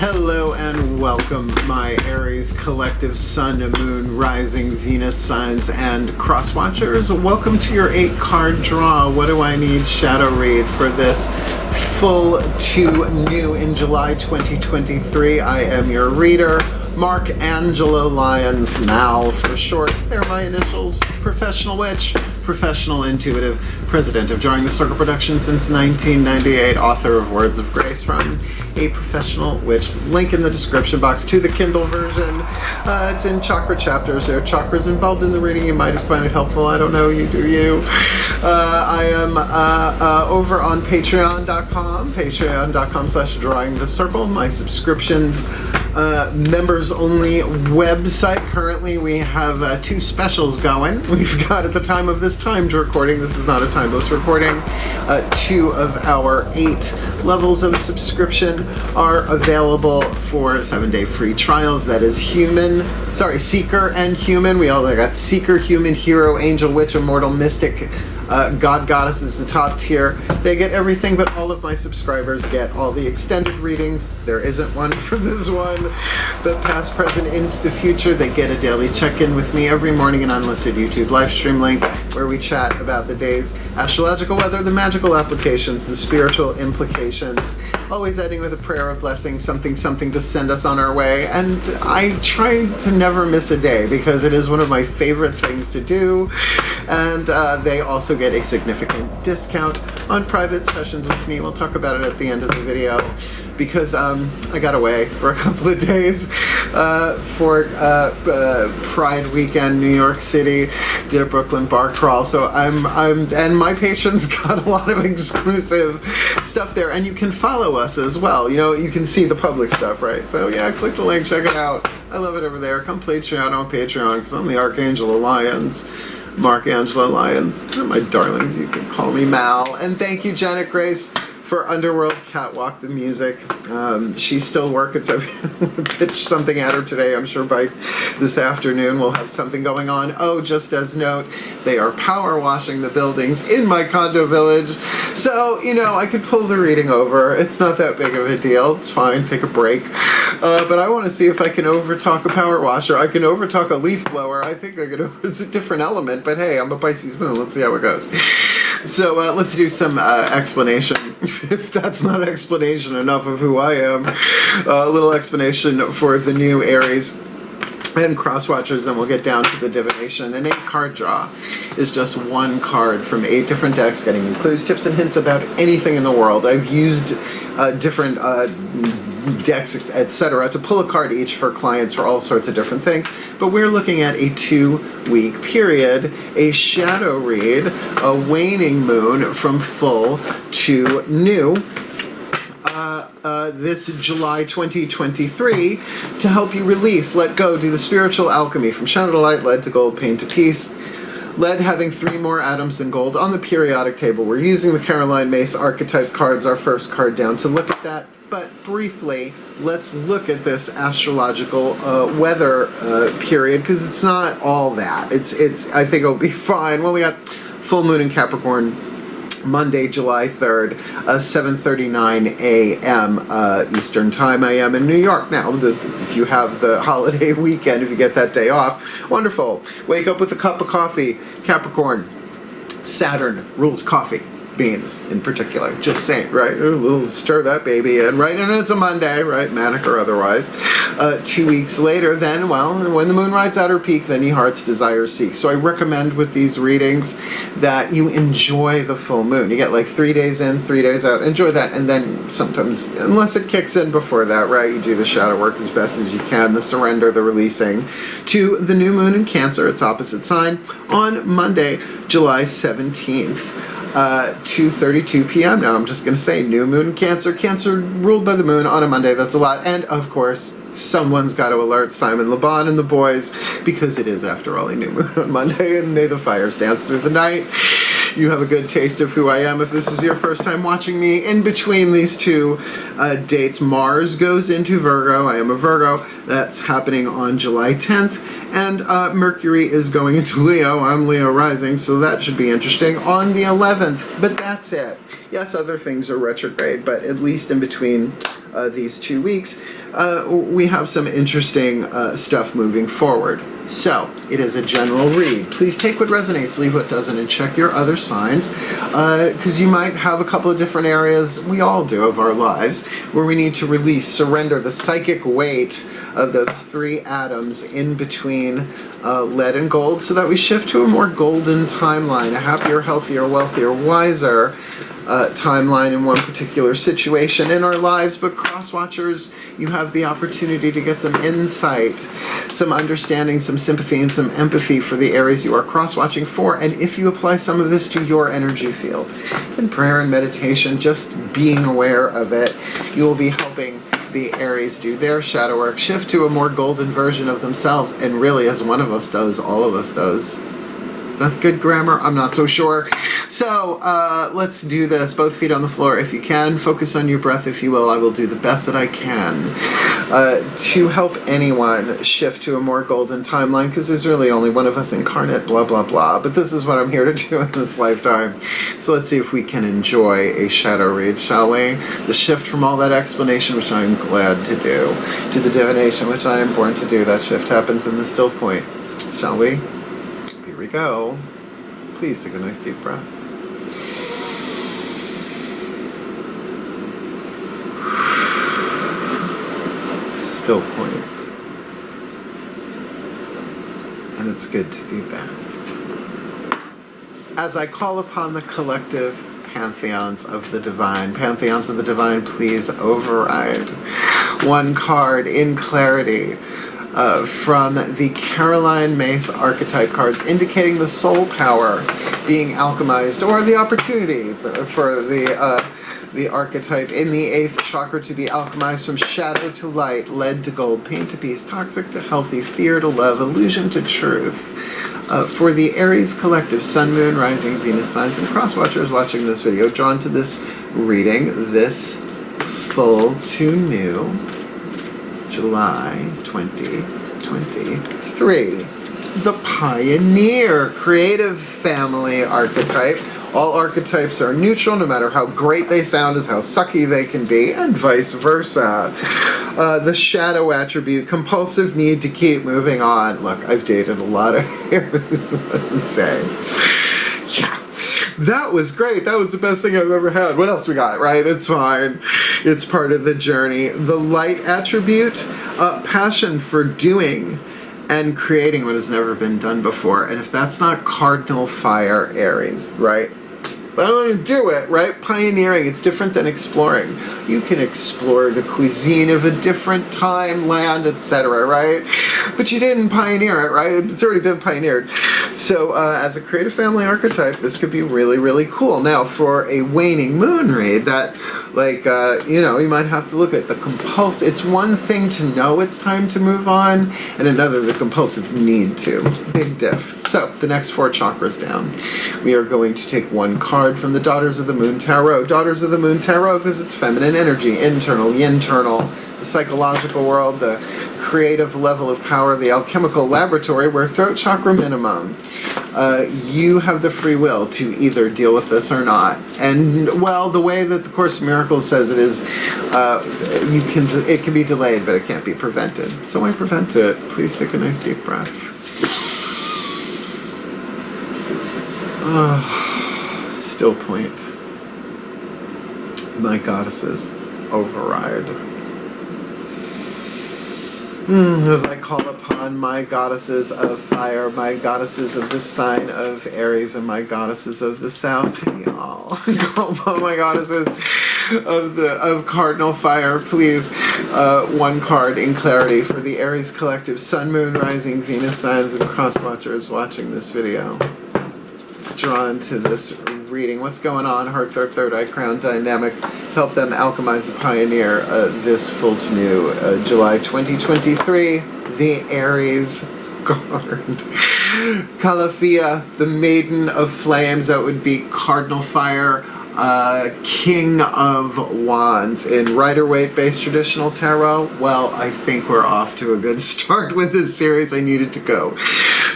Hello and welcome, my Aries collective Sun, Moon, Rising, Venus signs, and cross watchers. Welcome to your 8-card draw. What do I need shadow read for this full to new in July 2023? I am your reader, Mark Angelo Lyons, Mal for short. They're my initials. Professional witch, professional intuitive, president of Drawing the Circle Productions since 1998, author of Words of Grace from A Professional Witch. Link in the description box to the Kindle version. It's in chakra chapters. There are chakras involved in the reading. You might find it helpful. I don't know. You do you. I am over on patreon.com/drawing the circle. My subscriptions, members only website. Currently we have 2 specials going. We've got, at the time of this timed recording, this is not a timeless recording, 2 of our 8 levels of subscription are available for 7-day free trials. That is Seeker and Human. We all got Seeker, Human, Hero, Angel, Witch, Immortal, Mystic, God, Goddess is the top tier. They get everything, but all of my subscribers get all the extended readings. There isn't one for this one. The past, present, into the future. They get a daily check-in with me every morning, an unlisted YouTube live stream link where we chat about the day's astrological weather, the magical applications, the spiritual implications. Always ending with a prayer of blessing, something to send us on our way. And I try to never miss a day because it is one of my favorite things to do. And they also get a significant discount on private sessions with me. We'll talk about it at the end of the video because I got away for a couple of days for Pride weekend, New York City, did a Brooklyn bar crawl. So and my patrons got a lot of exclusive stuff there, and you can follow us as well. You know, you can see the public stuff, right? So yeah, click the link, check it out. I love it over there. Come play Patreon on Patreon because I'm the Archangel of Lyons. Mark Angelo Lyons. They're my darlings. You can call me Mal. And thank you, Janet Grace, for Underworld Catwalk, the music. She's still working, so pitch something at her today. I'm sure by this afternoon we'll have something going on. Oh, just as note, they are power washing the buildings in my condo village. So, you know, I could pull the reading over. It's not that big of a deal. It's fine. Take a break. But I want to see if I can overtalk a power washer. I can overtalk a leaf blower. I think I could it's a different element, but hey, I'm a Pisces moon. Let's see how it goes. So let's do some explanation, if that's not explanation enough of who I am. A little explanation for the new Aries and cross watchers, and we'll get down to the divination. An 8-card draw is just 1 card from 8 different decks, getting you clues, tips, and hints about anything in the world. I've used different decks, etc., to pull a card each for clients for all sorts of different things, but we're looking at a 2-week period, a shadow read, a waning moon from full to new, this July 2023, to help you release, let go, do the spiritual alchemy from shadow to light, lead to gold, pain to peace. Lead having 3 more atoms than gold on the periodic table. We're using the Caroline Myss archetype cards, our first card down, to look at that. But briefly, let's look at this astrological weather period, because it's not all that. It's I think it'll be fine. Well, we got full moon in Capricorn, Monday, July 3rd, 7:39 a.m. Eastern Time. I am in New York now. If you have the holiday weekend, if you get that day off, wonderful. Wake up with a cup of coffee. Capricorn, Saturn rules coffee. Beans in particular, just saying, right? We'll stir that baby in, right? And it's a Monday, right? Manic or otherwise. 2 weeks later, then, well, when the moon rides at her peak, then your heart's desire seeks. So I recommend with these readings that you enjoy the full moon. You get like 3 days in, 3 days out. Enjoy that, and then sometimes, unless it kicks in before that, right? You do the shadow work as best as you can, the surrender, the releasing to the new moon in Cancer, its opposite sign, on Monday, July 17th. 2:32 p.m. Now I'm just going to say new moon in Cancer. Cancer ruled by the moon on a Monday. That's a lot. And of course, someone's got to alert Simon LeBon and the boys, because it is, after all, a new moon on Monday, and may the fires dance through the night. you have a good taste of who I am. If this is your first time watching me, in between these two dates, Mars goes into Virgo. I am a Virgo. That's happening on July 10th. And Mercury is going into Leo. I'm Leo rising, so that should be interesting on the 11th. But that's it. Yes, other things are retrograde, but at least in between these 2 weeks, we have some interesting stuff moving forward. So, it is a general read. Please take what resonates, leave what doesn't, and check your other signs, because you might have a couple of different areas, we all do, of our lives, where we need to release, surrender the psychic weight of those three atoms in between lead and gold, so that we shift to a more golden timeline, a happier, healthier, wealthier, wiser timeline in one particular situation in our lives. But cross-watchers, you have the opportunity to get some insight, some understanding, some sympathy, and some empathy for the areas you are cross-watching for. And if you apply some of this to your energy field, in prayer and meditation, just being aware of it, you will be helping the Aries do their shadow work, shift to a more golden version of themselves, and really, as one of us does, all of us does. Is that good grammar? I'm not so sure. So, let's do this. Both feet on the floor if you can. Focus on your breath if you will. I will do the best that I can to help anyone shift to a more golden timeline, because there's really only one of us incarnate, blah, blah, blah. But this is what I'm here to do in this lifetime. So let's see if we can enjoy a shadow read, shall we? The shift from all that explanation, which I'm glad to do, to the divination, which I am born to do. That shift happens in the still point. Shall we? Here we go. Please take a nice deep breath. Still point. And it's good to be back. As I call upon the collective pantheons of the divine, please override one card in clarity from the Caroline Mace archetype cards, indicating the soul power being alchemized, or the opportunity for the archetype in the 8th chakra to be alchemized from shadow to light, lead to gold, pain to peace, toxic to healthy, fear to love, illusion to truth. For the Aries collective, Sun, Moon, Rising, Venus signs, and cross-watchers watching this video, drawn to this reading, this full to new July 2023. The Pioneer creative family archetype. All archetypes are neutral, no matter how great they sound is how sucky they can be, and vice versa. The shadow attribute, compulsive need to keep moving on. Look, I've dated a lot of Aries, what say. Yeah. That was great. That was the best thing I've ever had. What else we got, right? It's fine. It's part of the journey. The light attribute, passion for doing and creating what has never been done before. And if that's not cardinal fire, Aries, right? I want to do it, right? Pioneering, it's different than exploring. You can explore the cuisine of a different time, land, etc., right? But you didn't pioneer it, right? It's already been pioneered. So as a creative family archetype, this could be really, really cool. Now, for a waning moon read, that, like, you might have to look at the compulsive. It's one thing to know it's time to move on, and another, the compulsive need to. Big diff. So, the next 4 chakras down. We are going to take one card from the Daughters of the Moon Tarot. Daughters of the Moon Tarot, because it's feminine energy, internal, yin-ternal, the psychological world, the creative level of power, the alchemical laboratory, where throat chakra minimum. You have the free will to either deal with this or not. And, well, the way that the Course in Miracles says it is, it can be delayed, but it can't be prevented. So why prevent it? Please take a nice deep breath. Still point. My goddesses, override. As I call upon my goddesses of fire, my goddesses of the sign of Aries, and my goddesses of the south, hey y'all. Call upon my goddesses of cardinal fire, please. One card in clarity for the Aries collective, Sun, Moon, Rising, Venus signs, and cross-watchers watching this video. Drawn to this reading. What's going on? Heart, third eye, crown dynamic to help them alchemize the Pioneer this full to new July 2023. The Aries card. Calafia, the Maiden of Flames, that would be Cardinal Fire, King of Wands. In Rider-Waite based traditional tarot, well, I think we're off to a good start with this series. I needed to go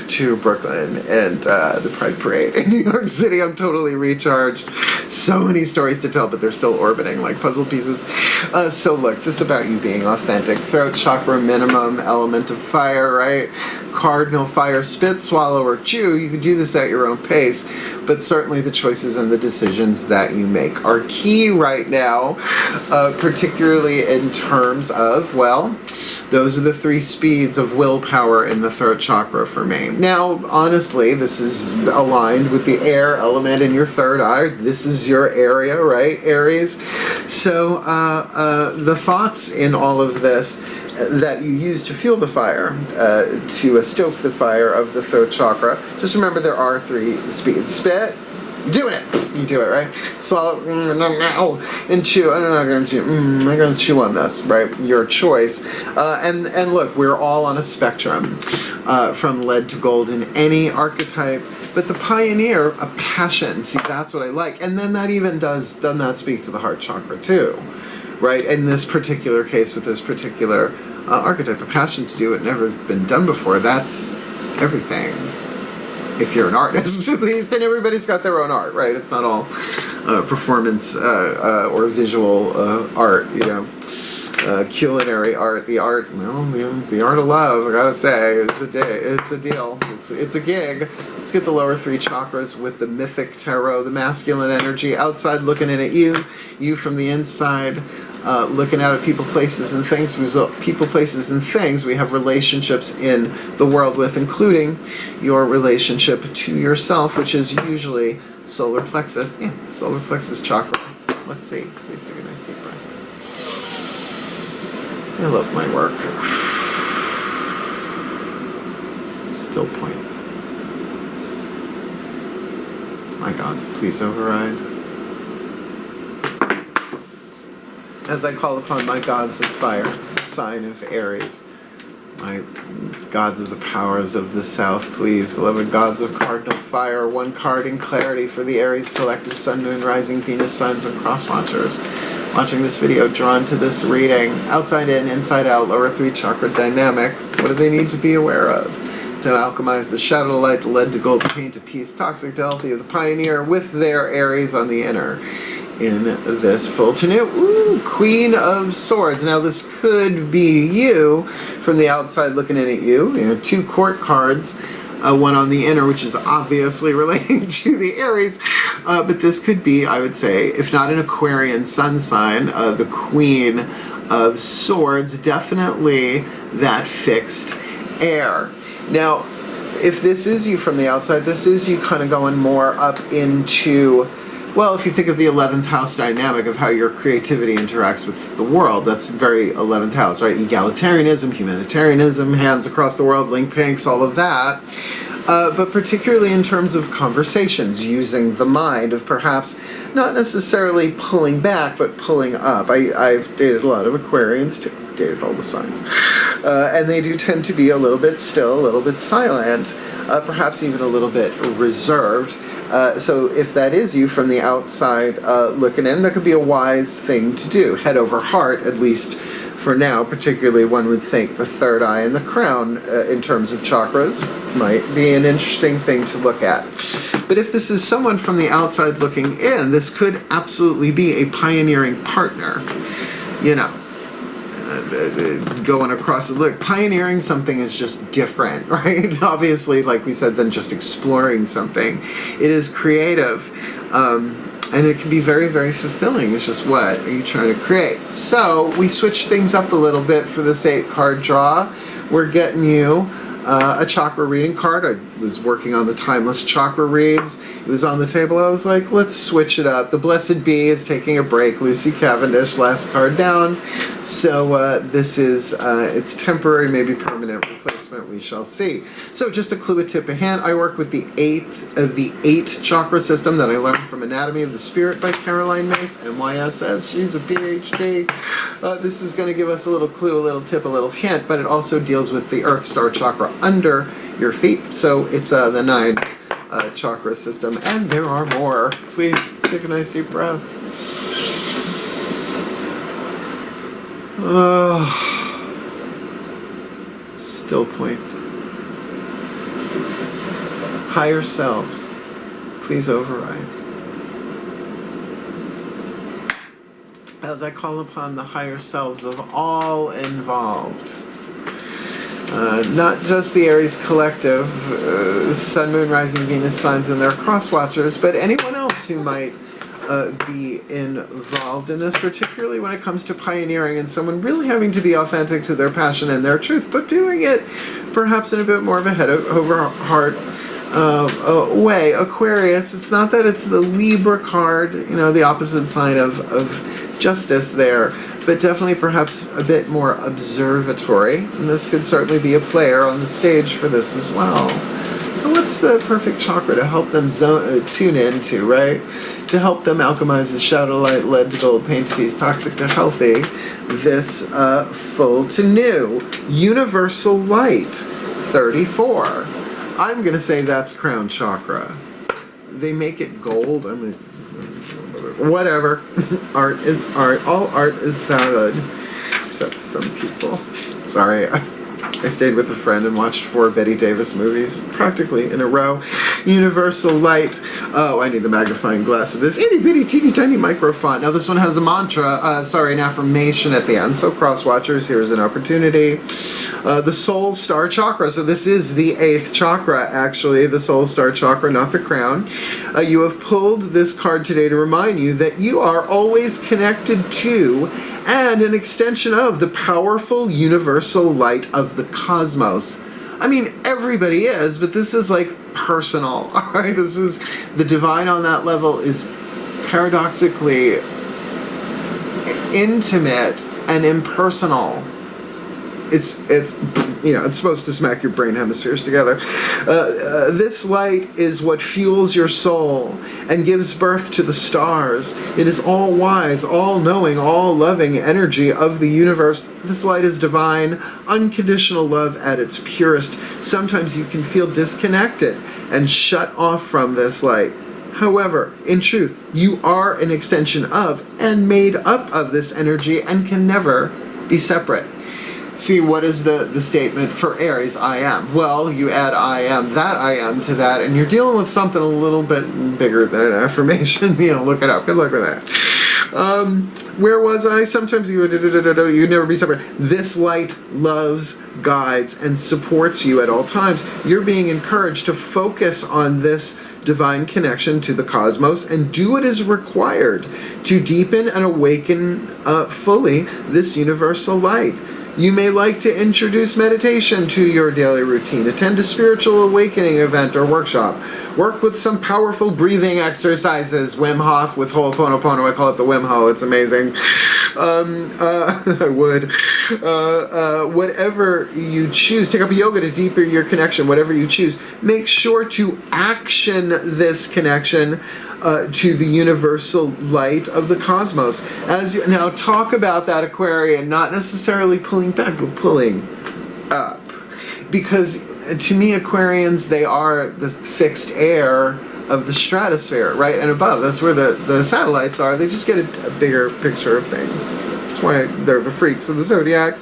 to Brooklyn and the Pride Parade in New York City. I'm totally recharged. So many stories to tell, but they're still orbiting like puzzle pieces. So look, this is about you being authentic. Throat chakra minimum, element of fire, right? Cardinal fire, spit, swallow, or chew. You can do this at your own pace, but certainly the choices and the decisions that you make are key right now, particularly in terms of, well, those are the 3 speeds of willpower in the throat chakra for me. Now, honestly, this is aligned with the air element in your third eye. This is your area, right, Aries? So the thoughts in all of this that you use to fuel the fire, to stoke the fire of the throat chakra, just remember there are 3 speeds. Spit, doing it. You do it, right? Swallow, and chew. I'm not going to chew. I'm going to chew on this, right? Your choice. And look, we're all on a spectrum, from lead to gold in any archetype. But the pioneer, a passion. See, that's what I like. And then that even does not speak to the heart chakra too, right? In this particular case, with this particular archetype, a passion to do it never been done before. That's everything. If you're an artist, at least, and everybody's got their own art, right? It's not all performance or visual art, you know, culinary art. The art, well, the art of love. I gotta say, it's a deal. It's a gig. Let's get the lower 3 chakras with the mythic tarot, the masculine energy outside looking in at you, you from the inside. Looking out at people, places, and things. Because people, places, and things we have relationships in the world with, including your relationship to yourself, which is usually solar plexus. Yeah, solar plexus chakra. Let's see. Please take a nice deep breath. I love my work. Still point. My gods, please override. As I call upon my gods of fire, sign of Aries, my gods of the powers of the south, please, beloved gods of cardinal fire, 1 card in clarity for the Aries collective, sun, moon, rising, Venus, signs, and cross watchers. Watching this video, drawn to this reading, outside in, inside out, lower 3 chakra dynamic. What do they need to be aware of? To alchemize the shadow to light, the lead to gold, the pain to peace, toxic to healthy of the pioneer, with their Aries on the inner. In this full tenue, ooh, Queen of Swords. Now this could be you from the outside looking in at you. You know, 2 court cards, 1 on the inner, which is obviously relating to the Aries, but this could be, I would say, if not an Aquarian sun sign, the Queen of Swords, definitely that fixed air. Now, if this is you from the outside, this is you kind of going more up into, well, if you think of the 11th house dynamic of how your creativity interacts with the world, that's very 11th house, right? Egalitarianism, humanitarianism, hands across the world, link pinks, all of that. But particularly in terms of conversations, using the mind of perhaps not necessarily pulling back, but pulling up. I've dated a lot of Aquarians too. Dated all the signs. And they do tend to be a little bit still, a little bit silent, perhaps even a little bit reserved. So if that is you from the outside looking in, that could be a wise thing to do. Head over heart, at least for now, particularly one would think the third eye and the crown in terms of chakras might be an interesting thing to look at. But if this is someone from the outside looking in, this could absolutely be a pioneering partner. You know, going across the look. Pioneering something is just different, right? Obviously, like we said, than just exploring something. It is creative, and it can be very, very fulfilling. It's just, what are you trying to create? So we switch things up a little bit for this 8-card draw. We're getting you a chakra reading card. I was working on the timeless chakra reads. It was on the table. I was like, let's switch it up. The Blessed Bee is taking a break. Lucy Cavendish, last card down. So this is, it's temporary, maybe permanent replacement. We shall see. So just a clue, a tip, a hint. I work with the 8 chakra system that I learned from Anatomy of the Spirit by Caroline Mace, NYSS. She's a PhD. This is going to give us a little clue, a little tip, a little hint, but it also deals with the Earth Star chakra under your feet. So it's the 9 chakra system, and there are more. Please take a nice deep breath. Still point. Higher selves, please override. As I call upon the higher selves of all involved, not just the Aries collective, Sun, Moon, Rising, Venus signs and their cross-watchers, but anyone else who might be involved in this, particularly when it comes to pioneering and someone really having to be authentic to their passion and their truth, but doing it perhaps in a bit more of a head over heart way. Aquarius, it's not that it's the Libra card, you know, the opposite side of justice there, but definitely perhaps a bit more observatory, and this could certainly be a player on the stage for this as well. So what's the perfect chakra to help them tune into, right? To help them alchemize the shadow light, lead to gold, pain to peace, toxic to healthy, this full to new. Universal light, 34. I'm going to say that's crown chakra. They make it gold. I mean, whatever. Art is art. All art is valid. Except some people. Sorry, I stayed with a friend and watched 4 Betty Davis movies, practically in a row. Universal light. Oh, I need the magnifying glass of this itty bitty teeny tiny micro font. Now this one has a mantra, an affirmation at the end. So cross watchers, here's an opportunity. The soul star chakra. So this is the 8th chakra, actually, the soul star chakra, not the crown. You have pulled this card today to remind you that you are always connected to and an extension of the powerful universal light of the cosmos. I mean, everybody is, but this is like personal, all right? This is, the divine on that level is paradoxically intimate and impersonal. It's you know, it's supposed to smack your brain hemispheres together. This light is what fuels your soul and gives birth to the stars. It is all wise, all knowing, all loving energy of the universe. This light is divine, unconditional love at its purest. Sometimes you can feel disconnected and shut off from this light. However, in truth, you are an extension of and made up of this energy and can never be separate. See, what is the statement for Aries? I am. Well, you add I am to that, and you're dealing with something a little bit bigger than an affirmation. You know, look it up. Good luck with that. Where was I? Sometimes you never be separate. This light loves, guides, and supports you at all times. You're being encouraged to focus on this divine connection to the cosmos and do what is required to deepen and awaken fully this universal light. You may like to introduce meditation to your daily routine, attend a spiritual awakening event or workshop, work with some powerful breathing exercises, Wim Hof with Ho'oponopono, I call it the Wim Ho, it's amazing. I would. Whatever you choose, take up yoga to deepen your connection, whatever you choose. Make sure to action this connection to the universal light of the cosmos. As you now talk about that Aquarian, not necessarily pulling back, but pulling up, because to me Aquarians, they are the fixed air of the stratosphere, right and above. That's where the satellites are. They just get a bigger picture of things. That's why they're the freaks of the zodiac.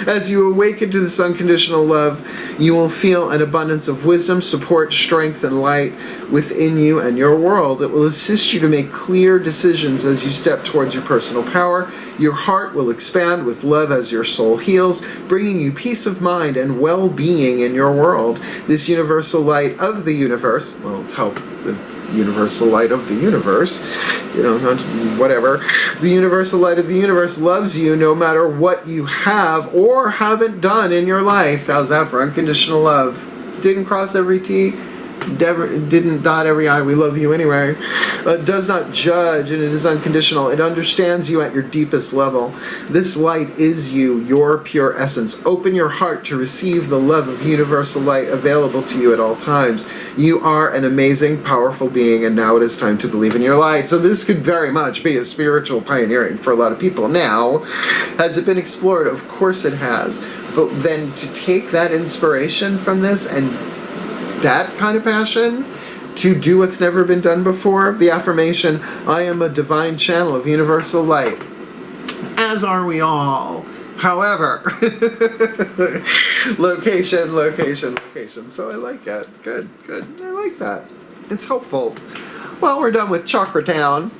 As you awaken to this unconditional love, you will feel an abundance of wisdom, support, strength, and light within you and your world. It will assist you to make clear decisions as you step towards your personal power. Your heart will expand with love as your soul heals, bringing you peace of mind and well-being in your world. This universal light of the universe, well, it's the universal light of the universe, you know, whatever. The universal light of the universe loves you no matter what you have or haven't done in your life. How's that for unconditional love? Didn't cross every T, didn't dot every I, we love you anyway. Does not judge, and it is unconditional. It understands you at your deepest level. This light is you, your pure essence. Open your heart to receive the love of universal light available to you at all times. You are an amazing, powerful being, and now it is time to believe in your light. So this could very much be a spiritual pioneering for a lot of people. Now, has it been explored? Of course it has. But then to take that inspiration from this and that kind of passion to do what's never been done before. The affirmation, I am a divine channel of universal light. As are we all. However, location. So I like it. Good. I like that. It's helpful. Well, we're done with Chakra Town.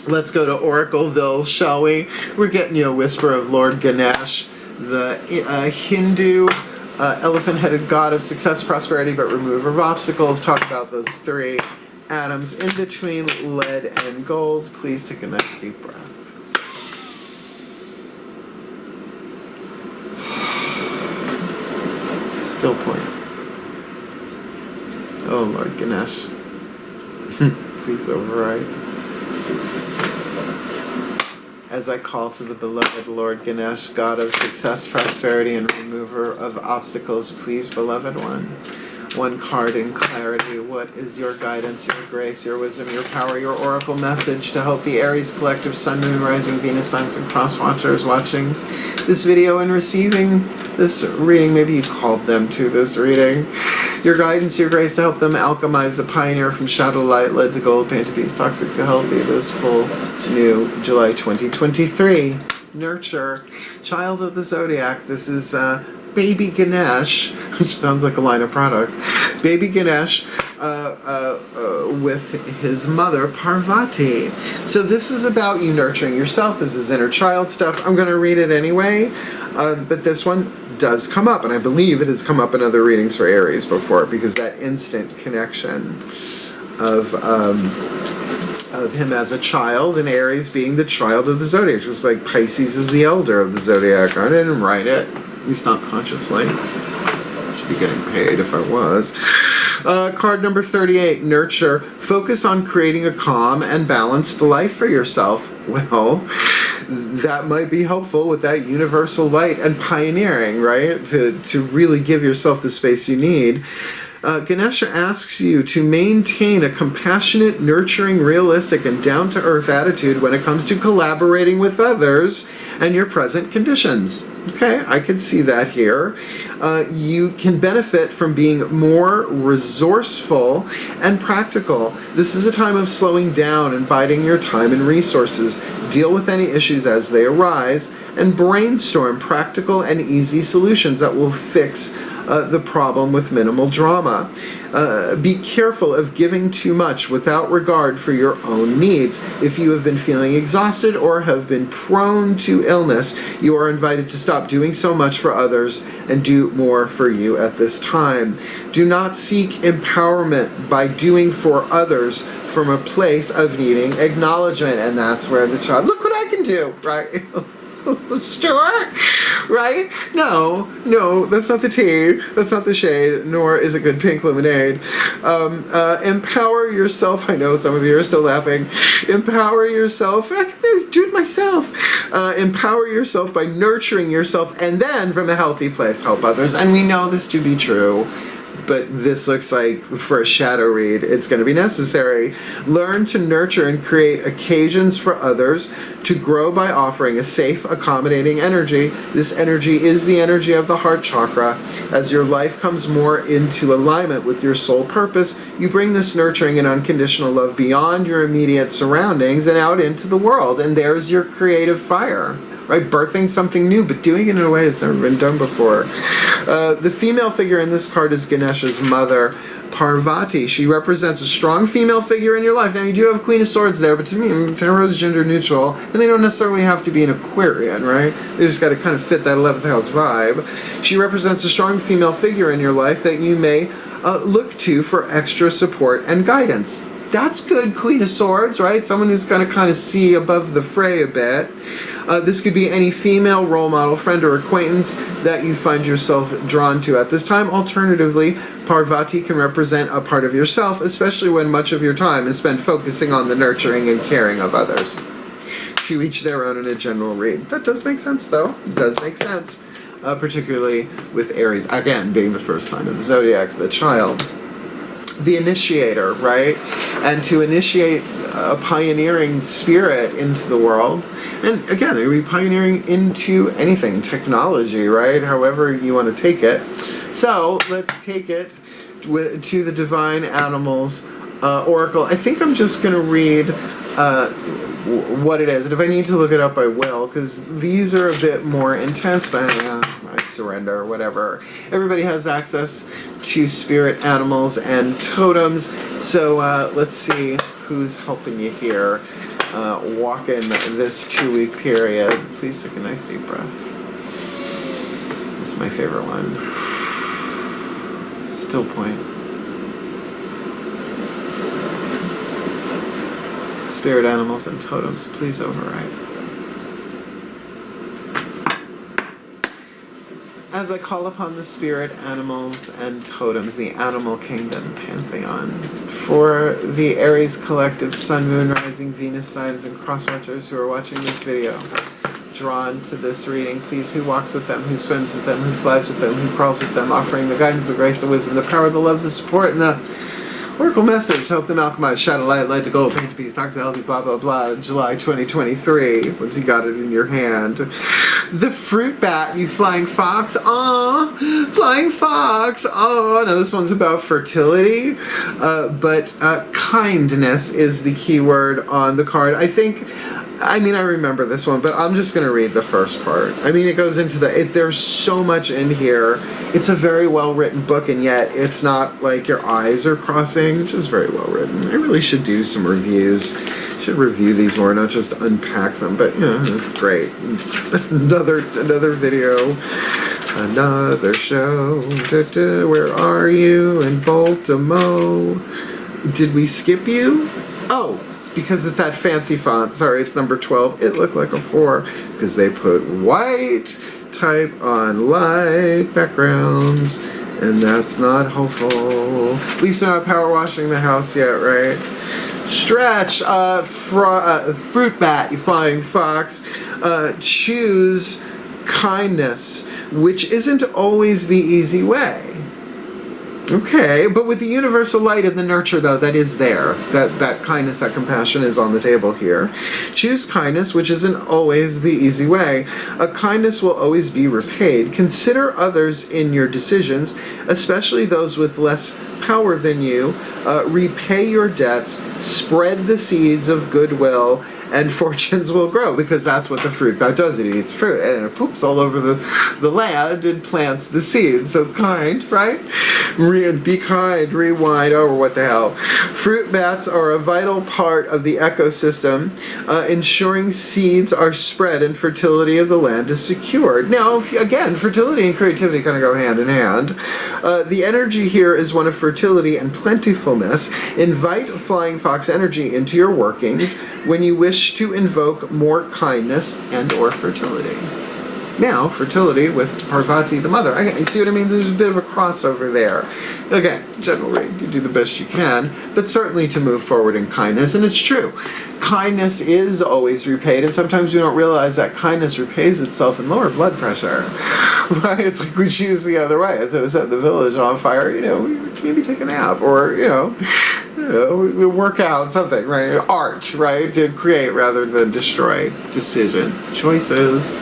Let's go to Oracleville, shall we? We're getting you a whisper of Lord Ganesh, the Hindu elephant-headed god of success, prosperity, but remover of obstacles. Talk about those three atoms in between lead and gold. Please take a nice deep breath. Still point. Oh, Lord Ganesh. Please override. As I call to the beloved Lord Ganesh, God of success, prosperity, and remover of obstacles, please, beloved one card in clarity. What is your guidance, your grace, your wisdom, your power, your oracle message to help the Aries collective, Sun, Moon, Rising, Venus signs, and cross watchers watching this video and receiving this reading? Maybe you called them to this reading. Your guidance, your grace to help them alchemize the pioneer from shadow light, lead to gold, pain to peace, toxic to healthy, this full to new July 2023. Nurture, child of the zodiac. This is Baby Ganesh, which sounds like a line of products. Baby Ganesh with his mother Parvati. So this is about you nurturing yourself. This is inner child stuff. I'm going to read it anyway, but this one does come up, and I believe it has come up in other readings for Aries before, because that instant connection of him as a child, and Aries being the child of the zodiac, just like Pisces is the elder of the zodiac. I didn't write it, at least not consciously. Should be getting paid if I was. Card number 38, Nurture. Focus on creating a calm and balanced life for yourself. Well, that might be helpful with that universal light and pioneering, right? To really give yourself the space you need. Ganesha asks you to maintain a compassionate, nurturing, realistic, and down-to-earth attitude when it comes to collaborating with others and your present conditions. Okay, I can see that here. You can benefit from being more resourceful and practical. This is a time of slowing down and biding your time and resources. Deal with any issues as they arise and brainstorm practical and easy solutions that will fix the problem with minimal drama. Be careful of giving too much without regard for your own needs. If you have been feeling exhausted or have been prone to illness, you are invited to stop doing so much for others and do more for you at this time. Do not seek empowerment by doing for others from a place of needing acknowledgement. And that's where the child, look what I can do, right? Stuart, right? No, that's not the tea, that's not the shade, nor is it good pink lemonade. Empower yourself. I know some of you are still laughing. Empower yourself. I can do it myself. Empower yourself by nurturing yourself, and then from a healthy place help others. And we know this to be true, but this looks like for a shadow read it's going to be necessary. Learn to nurture and create occasions for others to grow by offering a safe, accommodating energy. This energy is the energy of the heart chakra. As your life comes more into alignment with your soul purpose, you bring this nurturing and unconditional love beyond your immediate surroundings and out into the world, and there's your creative fire. Right, birthing something new, but doing it in a way that's never been done before. The female figure in this card is Ganesha's mother, Parvati. She represents a strong female figure in your life. Now, you do have Queen of Swords there, but to me, tarot is gender neutral, and they don't necessarily have to be an Aquarian, right? They just got to kind of fit that 11th house vibe. She represents a strong female figure in your life that you may look to for extra support and guidance. That's good, Queen of Swords, right? Someone who's going to kind of see above the fray a bit. This could be any female role model, friend, or acquaintance that you find yourself drawn to at this time. Alternatively, Parvati can represent a part of yourself, especially when much of your time is spent focusing on the nurturing and caring of others. To each their own in a general read. That does make sense, though. It does make sense. Particularly with Aries, again, being the first sign of the zodiac, the child. The initiator, right? And to initiate a pioneering spirit into the world. And again, they would be pioneering into anything, technology, right? However you want to take it. So let's take it to the Divine Animals Oracle. I think I'm just going to read what it is. And if I need to look it up, I will, because these are a bit more intense, but I surrender, whatever. Everybody has access to spirit animals and totems, so let's see who's helping you here walk in this 2-week period. Please take a nice deep breath. This is my favorite one. Still point. Spirit animals and totems, please override. As I call upon the spirit animals and totems, the animal kingdom pantheon, for the Aries collective, sun, moon, rising, Venus signs, and cross-watchers who are watching this video, drawn to this reading, please, who walks with them, who swims with them, who flies with them, who crawls with them, offering the guidance, the grace, the wisdom, the power, the love, the support, and the Oracle message, help them alchemize, shadow, light, light to gold, paint to peace, toxic, healthy, blah, blah, blah, July 2023, once you got it in your hand. The fruit bat, you flying fox, aw, flying fox, aw. Now this one's about fertility, but kindness is the key word on the card. I remember this one, but I'm just going to read the first part. I mean, it goes into there's so much in here. It's a very well-written book, and yet it's not like your eyes are crossing. It's just very well-written. I really should do some reviews. Should review these more, not just unpack them, but, great. Another video. Another show. Where are you in Baltimore? Did we skip you? Oh, because it's that fancy font. Sorry, it's number 12. It looked like a 4 because they put white type on light backgrounds, and that's not helpful. At least they're not power washing the house yet, right? Stretch, fruit bat, you flying fox. Choose kindness, which isn't always the easy way. Okay, but with the universal light and the nurture, though, that is there. That kindness, that compassion is on the table here. Choose kindness, which isn't always the easy way. A kindness will always be repaid. Consider others in your decisions, especially those with less power than you. Repay your debts. Spread the seeds of goodwill, and fortunes will grow, because that's what the fruit bat does. It eats fruit, and it poops all over the land and plants the seeds. So kind, right? Be kind, rewind, or what the hell. Fruit bats are a vital part of the ecosystem, ensuring seeds are spread and fertility of the land is secured. Now, again, fertility and creativity kind of go hand in hand. The energy here is one of fertility and plentifulness. Invite flying fox energy into your workings when you wish to invoke more kindness and or fertility. Now, fertility with Parvati, the mother. You see what I mean? There's a bit of a crossover there. Okay, generally, you do the best you can, but certainly to move forward in kindness. And it's true. Kindness is always repaid, and sometimes we don't realize that kindness repays itself in lower blood pressure. Right? It's like we choose the other way. Instead of setting the village on fire, we maybe take a nap, or, we work out something, right? Art, right? To create rather than destroy. Decisions. Choices.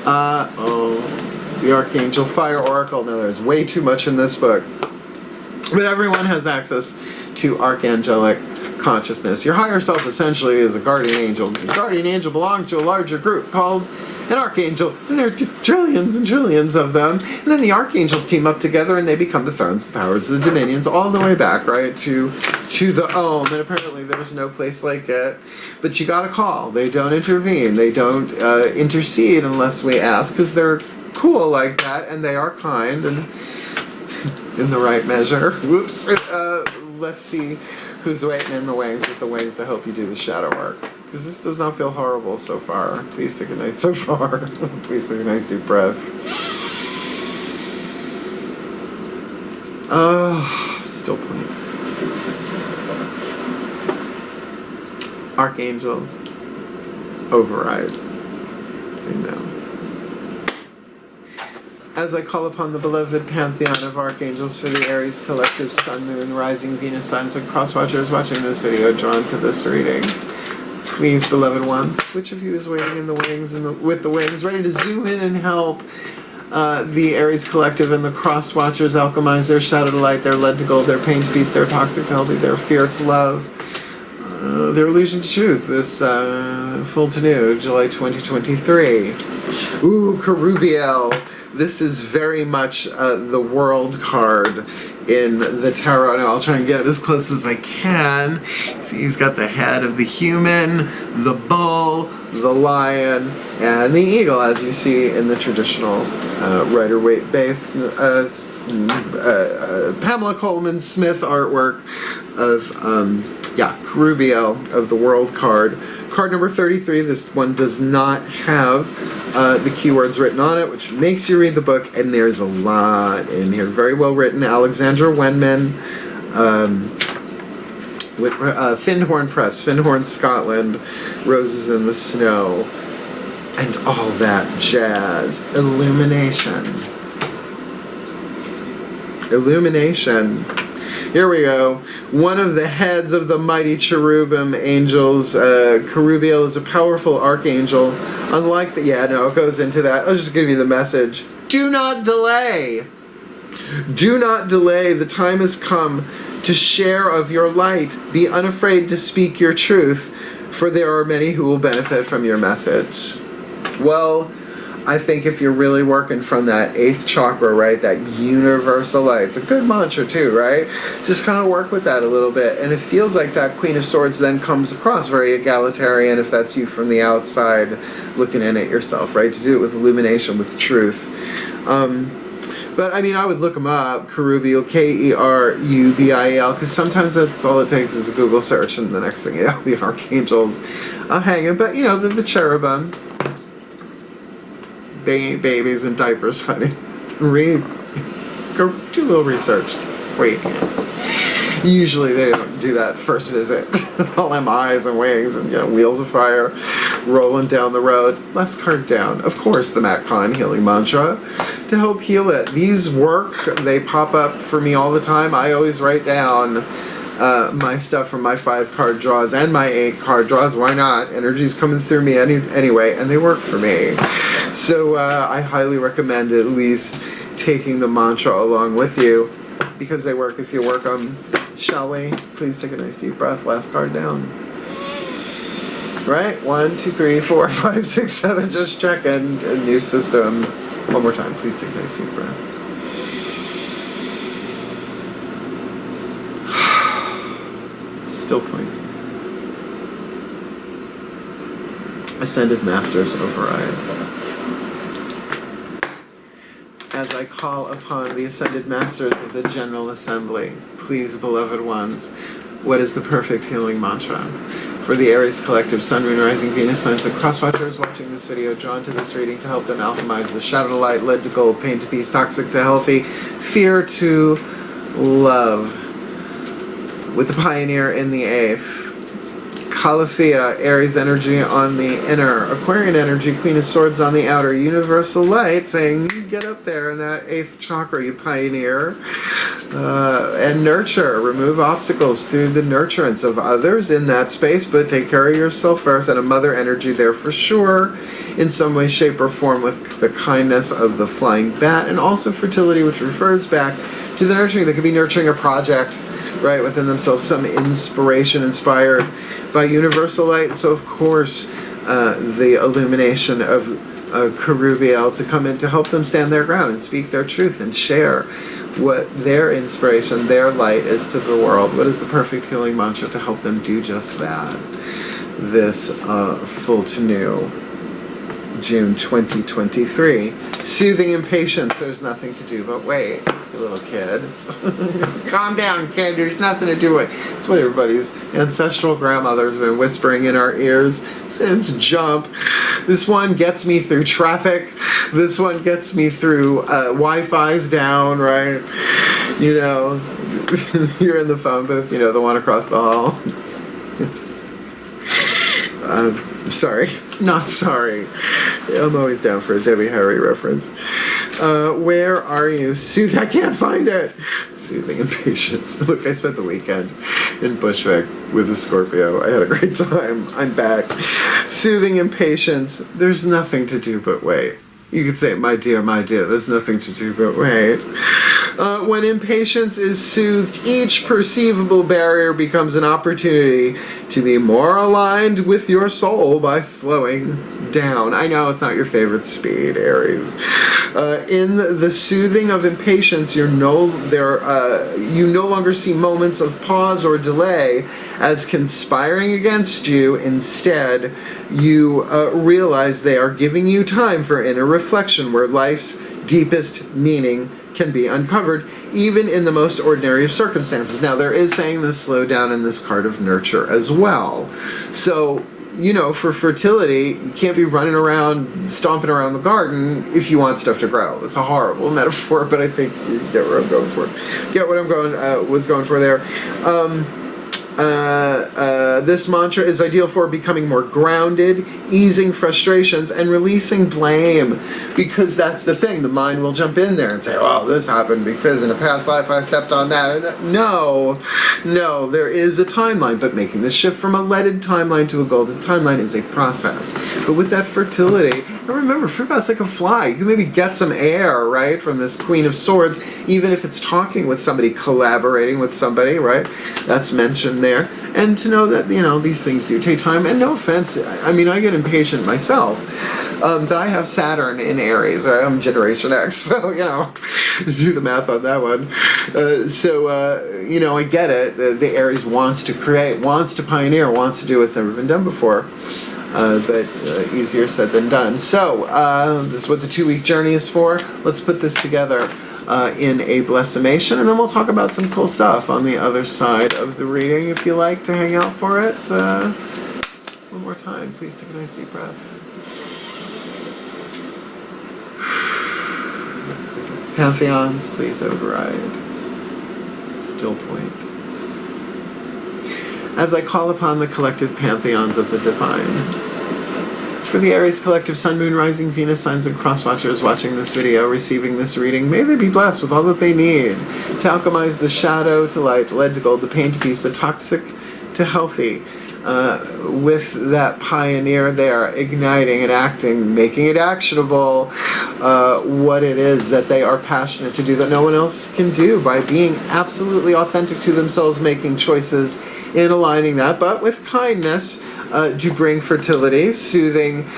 The Archangel Fire Oracle. No, there's way too much in this book. But everyone has access to archangelic consciousness. Your higher self essentially is a guardian angel. The guardian angel belongs to a larger group called an archangel, and there are trillions and trillions of them. And then the archangels team up together, and they become the thrones, the powers, the dominions, all the way back, right, to the Om. And apparently there's no place like it. But you gotta call. They don't intervene. They don't intercede unless we ask, because they're cool like that, and they are kind, and in the right measure. Whoops. Let's see who's waiting in the wings with the wings to help you do the shadow work. Because this does not feel horrible so far. Please take a nice Please take a nice deep breath. Still playing. Archangels. Override. Amen. As I call upon the beloved pantheon of archangels for the Aries collective, sun, moon, rising, Venus signs, and cross-watchers watching this video drawn to this reading. Please, beloved ones, which of you is waiting in the wings with the wings, ready to zoom in and help The Aries Collective and the Cross Watchers alchemize their shadow to light, their lead to gold, their pain to peace, their toxic to healthy, their fear to love, their illusion to truth. This full to new, July 2023. Ooh, Carubiel. This is very much the world card in the tarot. Now I'll try and get it as close as I can. See, he's got the head of the human, the bull, the lion, and the eagle, as you see in the traditional Rider-Waite based Pamela Coleman Smith artwork of Carubiel of the world card. Card number 33. This one does not have the keywords written on it, which makes you read the book, and there's a lot in here. Very well written. Alexandra Wenman, with Findhorn Press, Findhorn, Scotland, Roses in the Snow, and all that jazz. Illumination. Illumination. Here we go. One of the heads of the mighty cherubim angels, Carubiel, is a powerful archangel. Unlike the... Yeah, no, it goes into that. I'll just give you the message. Do not delay. Do not delay. The time has come to share of your light. Be unafraid to speak your truth, for there are many who will benefit from your message. Well, I think if you're really working from that 8th chakra, right, that universal light, it's a good mantra too, right? Just kind of work with that a little bit. And it feels like that Queen of Swords then comes across very egalitarian, if that's you from the outside looking in at yourself, right? To do it with illumination, with truth. But I mean, I would look them up, Carubiel, Kerubiel, because sometimes that's all it takes is a Google search, and the next thing you know, the archangels are hanging. But you know, the cherubim, they ain't babies in diapers, honey. Go do a little research before you can. Usually they don't do that first visit. All them eyes and wings and, you know, wheels of fire rolling down the road. Last card down. Of course, the Matt Kahn healing mantra to help heal it. These work. They pop up for me all the time. I always write down my stuff from my 5-card draws and my 8-card draws. Why not? Energy's coming through me anyway, and they work for me. So I highly recommend at least taking the mantra along with you, because they work if you work them. Shall we? Please take a nice deep breath. Last card down. Right? 1, 2, 3, 4, 5, 6, 7. Just checking. A new system. One more time. Please take a nice deep breath. Still point. Ascended Masters override. As I call upon the Ascended Masters of the General Assembly, please, beloved ones, what is the perfect healing mantra? For the Aries Collective, Sun, Moon, Rising, Venus, Signs, and Crosswatchers watching this video, drawn to this reading to help them alchemize the shadow to light, lead to gold, pain to peace, toxic to healthy, fear to love. With the Pioneer in the 8th. Calafia, Aries energy on the inner. Aquarian energy, Queen of Swords on the outer. Universal light saying, get up there in that 8th chakra, you pioneer. And nurture. Remove obstacles through the nurturance of others in that space, but take care of yourself first. And a mother energy there for sure, in some way, shape, or form, with the kindness of the flying bat. And also fertility, which refers back to the nurturing. They could be nurturing a project, right, within themselves, some inspiration inspired by universal light. So of course the illumination of Carubiel to come in to help them stand their ground and speak their truth and share what their inspiration, their light is to the world. What is the perfect healing mantra to help them do just that? This full to new June 2023. Soothing impatience. There's nothing to do but wait, you little kid. Calm down, kid. There's nothing to do but wait. It's what everybody's ancestral grandmothers have been whispering in our ears since jump. This one gets me through traffic. This one gets me through Wi-Fi's down, right? You know, you're in the phone booth, you know, the one across the hall. Sorry. Not sorry. I'm always down for a Debbie Harry reference. Where are you? Soothe. I can't find it. Soothing impatience. Look, I spent the weekend in Bushwick with a Scorpio. I had a great time. I'm back. Soothing impatience. There's nothing to do but wait. You could say, my dear, there's nothing to do but wait. When impatience is soothed, each perceivable barrier becomes an opportunity to be more aligned with your soul by slowing down. I know it's not your favorite speed, Aries. In the soothing of impatience, you no longer see moments of pause or delay as conspiring against you. Instead, you realize they are giving you time for inner reflection, where life's deepest meaning can be uncovered, even in the most ordinary of circumstances. Now, there is saying this slow down in this card of nurture as well. So, you know, for fertility, you can't be running around, stomping around the garden if you want stuff to grow. It's a horrible metaphor, but I think you get where I'm going for. Get what I'm going for there. This mantra is ideal for becoming more grounded, easing frustrations, and releasing blame, because that's the thing. The mind will jump in there and say, oh, this happened because in a past life I stepped on that. No, there is a timeline, but making the shift from a leaded timeline to a golden timeline is a process. But with that fertility, and remember, Fruitbat's like a fly. You can maybe get some air, right, from this Queen of Swords, even if it's talking with somebody, collaborating with somebody, right? That's mentioned there. And to know that, you know, these things do take time. And no offense, I mean, I get impatient myself, but I have Saturn in Aries. I'm Generation X, so, you know, do the math on that one. You know, I get it. The Aries wants to create, wants to pioneer, wants to do what's never been done before. But easier said than done. So, this is what the 2-week journey is for. Let's put this together in a blessimation, and then we'll talk about some cool stuff on the other side of the reading. If you like to hang out for it, one more time, please take a nice deep breath. Pantheons, please override. Still point. As I call upon the collective pantheons of the divine. For the Aries collective Sun, Moon, Rising, Venus signs and cross-watchers watching this video, receiving this reading, may they be blessed with all that they need to alchemize the shadow to light, the lead to gold, the pain to peace, the toxic to healthy. With that pioneer there, igniting and acting, making it actionable, what it is that they are passionate to do that no one else can do, by being absolutely authentic to themselves, making choices in aligning that, but with kindness, to bring fertility, soothing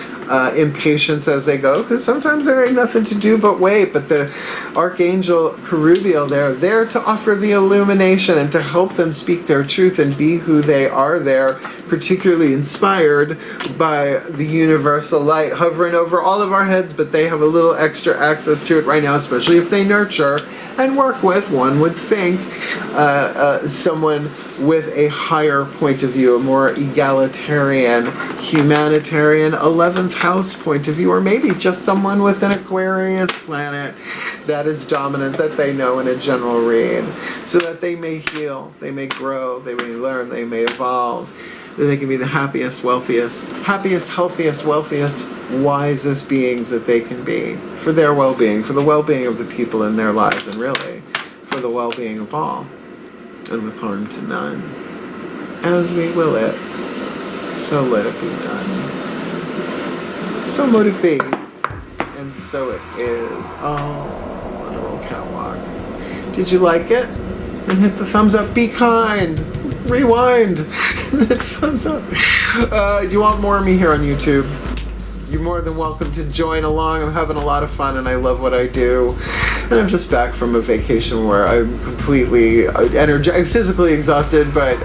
impatience as they go, because sometimes there ain't nothing to do but wait. But the Archangel Cherubiel, they're there to offer the illumination and to help them speak their truth and be who they are. They're particularly inspired by the universal light hovering over all of our heads, but they have a little extra access to it right now, especially if they nurture and work with, one would think, someone with a higher point of view, a more egalitarian, humanitarian 11th house point of view, or maybe just someone with an Aquarius planet that is dominant, that they know in a general read, so that they may heal, they may grow, they may learn, they may evolve, that they can be the happiest, healthiest, wealthiest, wisest beings that they can be, for their well-being, for the well-being of the people in their lives, and really for the well-being of all, and with harm to none. As we will it, so let it be done. So mote it be, and so it is. Oh, what a little catwalk. Did you like it? Then hit the thumbs up. Be kind. Rewind. Hit thumbs up. Do you want more of me here on YouTube? You're more than welcome to join along. I'm having a lot of fun and I love what I do. And I'm just back from a vacation where I'm completely energized, physically exhausted, but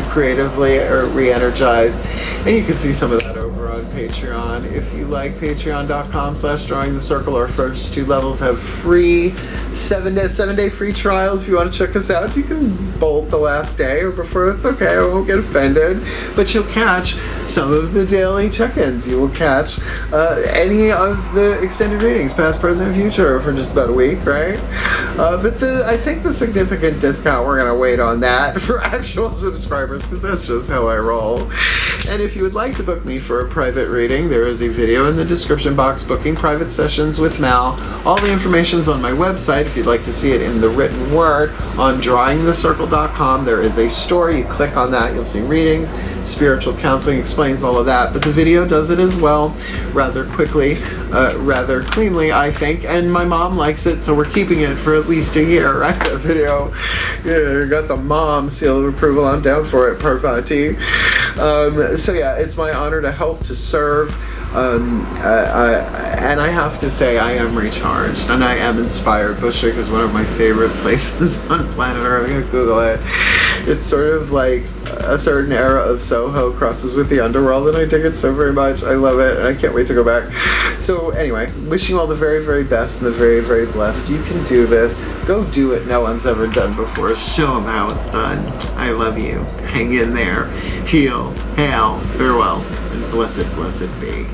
creatively re-energized. And you can see some of that over on Patreon. If you like, patreon.com/drawingthecircle. Our first 2 levels have free 7-day free trials. If you want to check us out, you can bolt the last day or before. That's okay. I won't get offended. But you'll catch some of the daily check-ins. You will catch any of the extended readings, past, present, and future, for just about a week, right? But I think the significant discount, we're going to wait on that for actual subscribers, because that's just how I roll. And if you would like to book me for a private reading, there is a video in the description box booking private sessions with Mal. All the information's on my website if you'd like to see it in the written word on drawingthecircle.com. There is a story. You click on that, you'll see readings. Spiritual counseling explains all of that, but the video does it as well, rather quickly, rather cleanly, I think, and my mom likes it, so we're keeping it for at least a year, right? That video, yeah, you got the mom seal of approval. I'm down for it, Parvati. So yeah, it's my honor to help, to serve, and I have to say I am recharged and I am inspired. Bushwick is one of my favorite places on planet Earth. I'm gonna Google it. It's sort of like a certain era of Soho crosses with the underworld, and I dig it so very much. I love it, and I can't wait to go back. So anyway, wishing you all the very, very best and the very, very blessed. You can do this. Go do it no one's ever done before. Show them how it's done. I love you. Hang in there. Heal. Hail. Farewell. And blessed, blessed be.